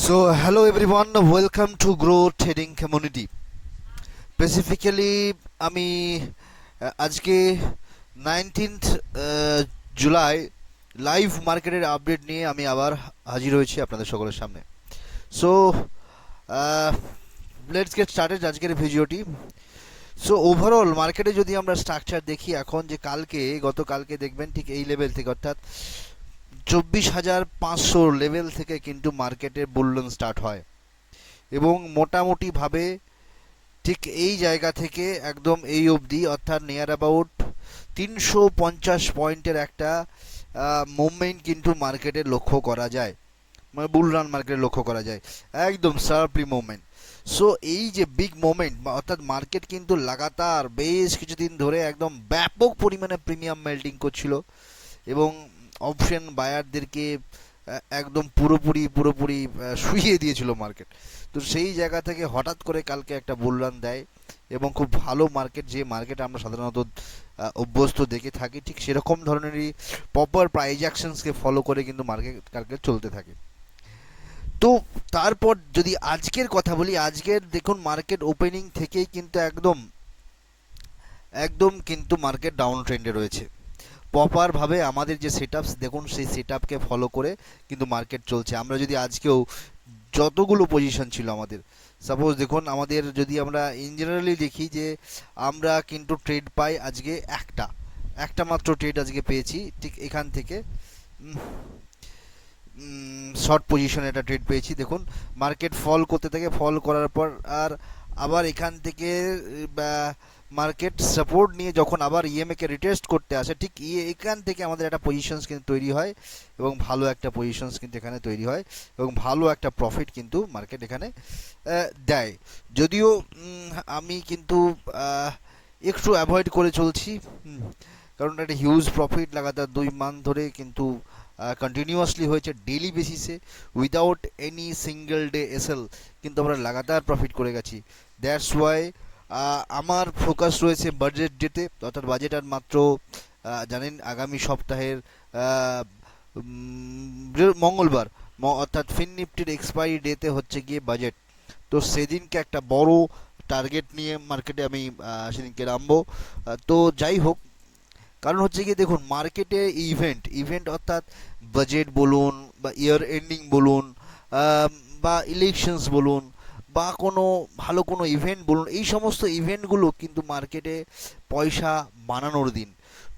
So, hello everyone, welcome to Grow Trading Community. Specifically, আমি আজকে 19th July live মার্কেটের update নিয়ে আমি আবার হাজির হয়েছি আপনাদের সকলের সামনে। সো লেটস গেট স্টার্টেড আজকের ভিডিওটি। সো ওভারঅল মার্কেটে যদি আমরা স্ট্রাকচার দেখি এখন যে গতকালকে দেখবেন ঠিক এই লেভেল থেকে অর্থাৎ 24,500 লেভেল থেকে কিন্তু মার্কেটের বুলরন স্টার্ট হয় এবং মোটামুটিভাবে ঠিক এই জায়গা থেকে একদম এই অবধি অর্থাৎ নিয়ার অ্যাবাউট 350 পয়েন্টের একটা মুভমেন্ট কিন্তু মার্কেটে লক্ষ্য করা যায়, মানে বুলরান মার্কেটে লক্ষ্য করা যায়, একদম শার্পলি মুভমেন্ট। সো এই যে বিগ মোমেন্ট অর্থাৎ মার্কেট কিন্তু লাগাতার বেশ কিছুদিন ধরে একদম ব্যাপক পরিমাণে প্রিমিয়াম মেল্টিং করছিল এবং অপশন বায়ারদেরকে একদম পুরোপুরি শুইয়ে দিয়েছিল মার্কেট। তো সেই জায়গা থেকে হঠাৎ করে কালকে একটা বুলরান দেয় এবং খুব ভালো মার্কেট, যে মার্কেট আমরা সাধারণত অভ্যস্ত দেখে থাকি, ঠিক সেরকম ধরনেরই প্রপার প্রাইজ অ্যাকশনসকে ফলো করে কিন্তু মার্কেট কালকে চলতে থাকে। তো তারপর যদি আজকের কথা বলি, আজকের দেখুন মার্কেট ওপেনিং থেকেই কিন্তু একদম একদম কিন্তু মার্কেট ডাউন ট্রেন্ডে রয়েছে। প্রপারভাবে আমাদের যে সেটআপস দেখুন সেই সেটআপকে ফলো করে কিন্তু মার্কেট চলছে। আমরা যদি আজকেও যতগুলো পজিশন ছিল আমাদের, সাপোজ দেখুন আমাদের যদি আমরা ইন জেনারেলি দেখি যে আমরা কিন্তু ট্রেড পাই আজকে একটা মাত্র ট্রেড আজকে পেয়েছি, ঠিক এখান থেকে শর্ট পজিশনে একটা ট্রেড পেয়েছি। দেখুন মার্কেট ফল করতে থাকে, ফল করার পর আর আবার এখান থেকে মার্কেট সাপোর্ট নিয়ে যখন আবার ইএমএ কে রিটেস্ট করতে আসে, ঠিক এখান থেকে আমাদের একটা পজিশনস কিন্তু তৈরি হয় এবং ভালো একটা পজিশনস কিন্তু এখানে তৈরি হয় এবং ভালো একটা প্রফিট কিন্তু মার্কেট এখানে দেয়। যদিও আমি কিন্তু একটু অ্যাভয়েড করে চলছি, কারণ একটা হিউজ প্রফিট লাগাতার 2 মান্থ ধরে কিন্তু কন্টিনিউয়াসলি হয়েছে ডেইলি বেসিসে without any single day SL, কিন্তু আমরা লাগাতার প্রফিট করে গেছি। দ্যাটস ওয়াই আমার ফোকাস রয়েছে বাজেট ডেতে, অর্থাৎ বাজেট আর মাত্র জানেন আগামী সপ্তাহের মঙ্গলবার অর্থাৎ ফিন নিফটির এক্সপায়ারি ডেতে হচ্ছে গিয়ে বাজেট। তো সেদিনকে একটা বড় টার্গেট নিয়ে মার্কেটে আমি সেদিনকে নামবো। তো যাই হোক, কারণ হচ্ছে গিয়ে দেখুন মার্কেটে ইভেন্ট অর্থাৎ বাজেট বলুন বা ইয়ার এন্ডিং বলুন বা ইলেকশনস বলুন বা কোনো ভালো কোনো ইভেন্ট বলুন, এই সমস্ত ইভেন্টগুলো কিন্তু মার্কেটে পয়সা বানানোর দিন।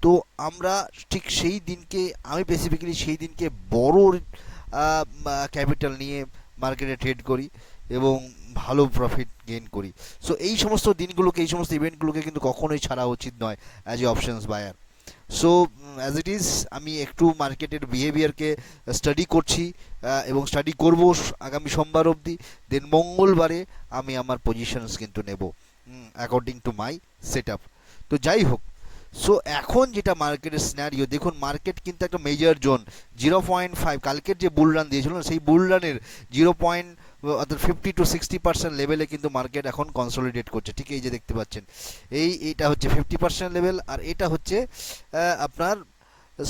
তো আমরা ঠিক সেই দিনকে, আমি স্পেসিফিক্যালি সেই দিনকে বড় ক্যাপিটাল নিয়ে মার্কেটে ট্রেড করি এবং ভালো প্রফিট গেইন করি। সো এই সমস্ত দিনগুলোকে, এই সমস্ত ইভেন্টগুলোকে কিন্তু কখনোই ছাড়া উচিত নয় as a options buyer. So as it is আমি একটু মার্কেটের বিহেভিয়ারকে স্টাডি করছি এবং স্টাডি করব আগামী সোমবার অবধি, দেন মঙ্গলবারে আমি আমার পজিশনস কিন্তু নেব according to my set up. তো যাই হোক, সো এখন যেটা মার্কেটের সিনারিও দেখুন, মার্কেট কিন্তু একটা মেজর জোন 0.5, কালকের যে বুল রান দিয়েছিল সেই বুল রানের 0. অর্থাৎ 50 to 60% লেভেলে কিন্তু মার্কেট এখন কনসলিডেট করছে। ঠিক এই যে দেখতে পাচ্ছেন, এইটা হচ্ছে 50% লেভেল আর এটা হচ্ছে আপনার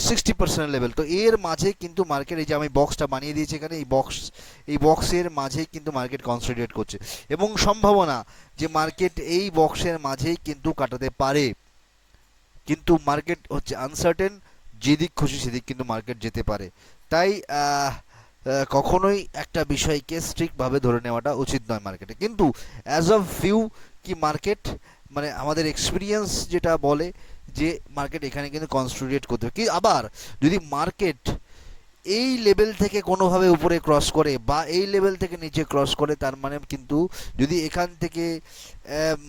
60% লেভেল। তো এর মাঝে কিন্তু মার্কেট, এই যে আমি বক্সটা বানিয়ে দিয়েছি এখানে, এই বক্সের মাঝেই কিন্তু মার্কেট কনসলিডেট করছে এবং সম্ভাবনা যে মার্কেট এই বক্সের মাঝেই কিন্তু কাটাতে পারে, কিন্তু মার্কেট হচ্ছে আনসার্টেন, যেদিক খুশি সেদিক কিন্তু মার্কেট যেতে পারে। তাই কখনোই একটা বিষয়কে স্ট্রিক্টভাবে ধরে নেওয়াটা উচিত নয় মার্কেটে। কিন্তু অ্যাজ অফ ভিউ কি মার্কেট, মানে আমাদের এক্সপিরিয়েন্স যেটা বলে যে মার্কেট এখানে কিন্তু কনসলিডেট করতে হবে। কি আবার যদি মার্কেট এই লেভেল থেকে কোনোভাবে উপরে ক্রস করে বা এই লেভেল থেকে নিচে ক্রস করে, তার মানে কিন্তু যদি এখান থেকে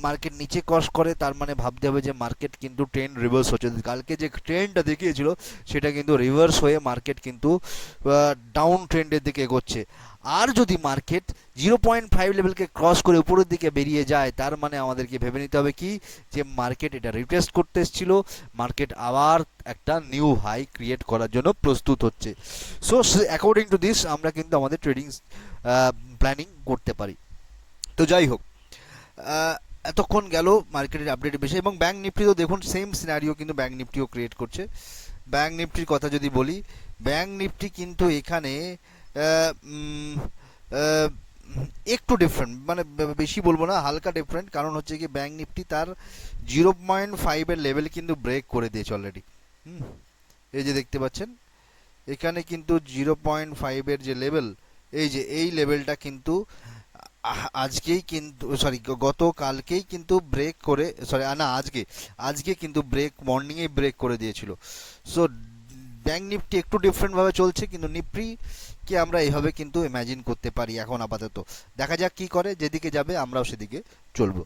মার্কেট নিচে ক্রস করে তার মানে ভাবতে হবে যে মার্কেট কিন্তু ট্রেন্ড রিভার্স হচ্ছে। কালকে যে ট্রেন্ডটা দেখিয়েছিল সেটা কিন্তু রিভার্স হয়ে মার্কেট কিন্তু ডাউন ট্রেন্ডের দিকে এগোচ্ছে। আর যদি মার্কেট 0.5 লেভেলকে ক্রস করে উপরের দিকে বেরিয়ে যায়, তার মানে আমাদেরকে ভেবে নিতে হবে কি যে মার্কেট এটা রিটেস্ট করতে এসেছিল, মার্কেট আবার একটা নিউ হাই ক্রিয়েট করার জন্য প্রস্তুত হচ্ছে। সো অ্যাকর্ডিং টু দিস আমরা কিন্তু আমাদের ট্রেডিং প্ল্যানিং করতে পারি। তো যাই হোক, এতক্ষণ গেল মার্কেটের আপডেটের বিষয়। এবং ব্যাঙ্ক নিফটিও দেখুন সেম সিনারিও কিন্তু ব্যাঙ্ক নিফটিও ক্রিয়েট করছে। ব্যাঙ্ক নিফটির কথা যদি বলি, ব্যাঙ্ক নিফটি কিন্তু এখানে আহ, একটু ডিফারেন্ট, মানে বেশি বলবো না, হালকা ডিফারেন্ট। কারণ হচ্ছে কি ব্যাঙ্ক নিফটি তার 0.5-এর লেভেল কিন্তু ব্রেক করে দিয়েছে অলরেডি। হুম, এই যে দেখতে পাচ্ছেন এখানে কিন্তু 0.5-এর যে লেভেল, এই যে এই লেভেলটা কিন্তু আজকেই কিন্তু, সরি গতকালকেই কিন্তু ব্রেক করে, সরি না আজকে, আজকে কিন্তু ব্রেক, মর্নিংয়ে ব্রেক করে দিয়েছিল। সো ব্যাঙ্ক নিফটি একটু ডিফারেন্টভাবে চলছে, কিন্তু নিফটি কে আমরা এইভাবে কিন্তু ইমাজিন করতে পারি এখন আপাতত। দেখা যাক কি করে, যেদিকে যাবে আমরাও সেদিকে চলবো।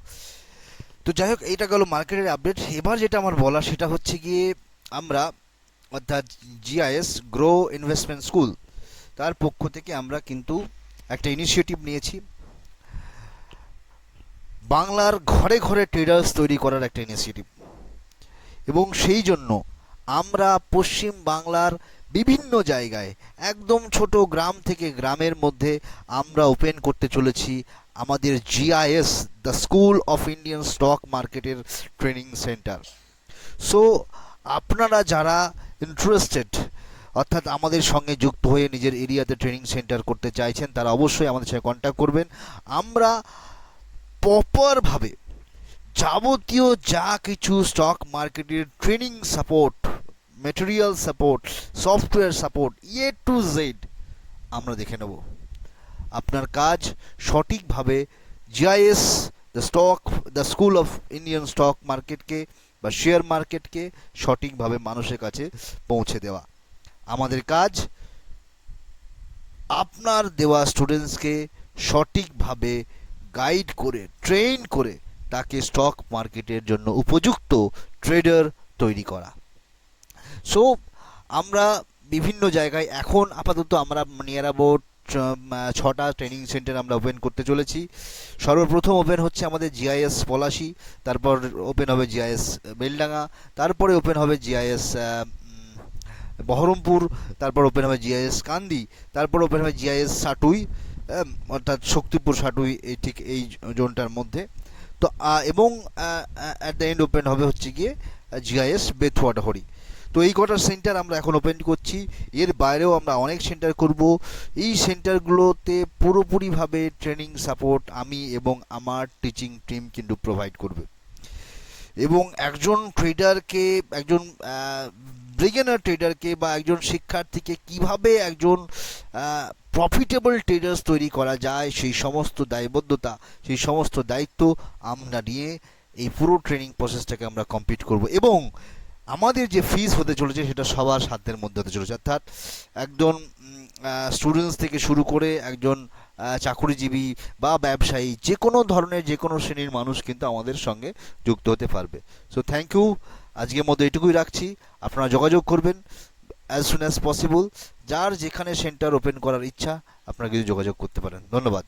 তো যাই হোক, এইটা গেল মার্কেটের আপডেট। এবার যেটা আমার বলা সেটা হচ্ছে গিয়ে আমরা, অর্থাৎ জিআইএস গ্রো ইনভেস্টমেন্ট স্কুল, তার পক্ষ থেকে আমরা কিন্তু একটা ইনিশিয়েটিভ নিয়েছি, বাংলার ঘরে ঘরে ট্রেডার্স তৈরি করার একটা ইনিশিয়েটিভ। এবং সেই জন্য আমরা পশ্চিম বাংলার বিভিন্ন জায়গায়, একদম ছোট গ্রাম থেকে গ্রামের মধ্যে আমরা ওপেন করতে চলেছি আমাদের GIS, the school of Indian stock মার্কেটের ট্রেনিং সেন্টার। সো আপনারা যারা ইন্টারেস্টেড, অর্থাৎ আমাদের সঙ্গে যুক্ত হয়ে নিজের এরিয়াতে ট্রেনিং সেন্টার করতে চাইছেন, তারা অবশ্যই আমাদের সঙ্গে কন্ট্যাক্ট করবেন। আমরা প্রপারভাবে যাবতীয় যা কিছু স্টক মার্কেটের training support, material support, software support, to Z আমরা দেখে নেব। আপনার কাজ সঠিকভাবে GIS, the school of Indian stock মার্কেটকে বা শেয়ার মার্কেটকে সঠিকভাবে মানুষের কাছে পৌঁছে দেওয়া। আমাদের কাজ আপনার দেওয়া স্টুডেন্টসকে সঠিকভাবে গাইড করে, ট্রেন করে তাকে স্টক মার্কেটের জন্য উপযুক্ত ট্রেডার তৈরি করা। সো আমরা বিভিন্ন জায়গায় এখন আপাতত আমরা নিয়ার অ্যাবাউট 6টা ট্রেনিং সেন্টার আমরা ওপেন করতে চলেছি। সর্বপ্রথম ওপেন হচ্ছে আমাদের জিআইএস পলাশি, তারপর ওপেন হবে জিআইএস বেলডাঙ্গা, তারপরে ওপেন হবে জিআইএস বহরমপুর, তারপর ওপেন হবে জিআইএস কান্দি, তারপর ওপেন হবে জিআইএস সাটুই, অর্থাৎ শক্তিপুর সাটুই, এই ঠিক এই জোনটার মধ্যে। তো এবং অ্যাট দ্য এন্ড ওপেন হবে হচ্ছে গিয়ে জিআইএস বেথুয়াডাহরি। তো এই কটা সেন্টার আমরা এখন ওপেন করছি। এর বাইরেও আমরা অনেক সেন্টার করব। এই সেন্টারগুলোতে পুরোপুরিভাবে ট্রেনিং সাপোর্ট আমি এবং আমার টিচিং টিম কিন্তু প্রোভাইড করবে। এবং একজন ট্রেডারকে, একজন বিগিনার ট্রেডারকে বা একজন শিক্ষার্থীকে কিভাবে একজন প্রফিটেবল ট্রেডার্স তৈরি করা যায়, সেই সমস্ত দায়বদ্ধতা, সেই সমস্ত দায়িত্ব আমরা নিয়ে এই পুরো ট্রেনিং প্রসেসটাকে আমরা কমপ্লিট করব। এবং আমাদের যে ফিস হতে চলেছে সেটা সবার সাধ্যের মধ্যে হতে চলেছে, অর্থাৎ একজন স্টুডেন্টস থেকে শুরু করে একজন চাকুরিজীবী বা ব্যবসায়ী, যে কোনো ধরনের, যে কোনো শ্রেণীর মানুষ কিন্তু আমাদের সঙ্গে যুক্ত হতে পারবে। সো থ্যাংক ইউ, আজকের মধ্যে এটুকুই রাখছি। আপনারা যোগাযোগ করবেন অ্যাজ সুন অ্যাজ পসিবল। যার যেখানে সেন্টার ওপেন করার ইচ্ছা আপনারা কিন্তু যোগাযোগ করতে পারেন। ধন্যবাদ।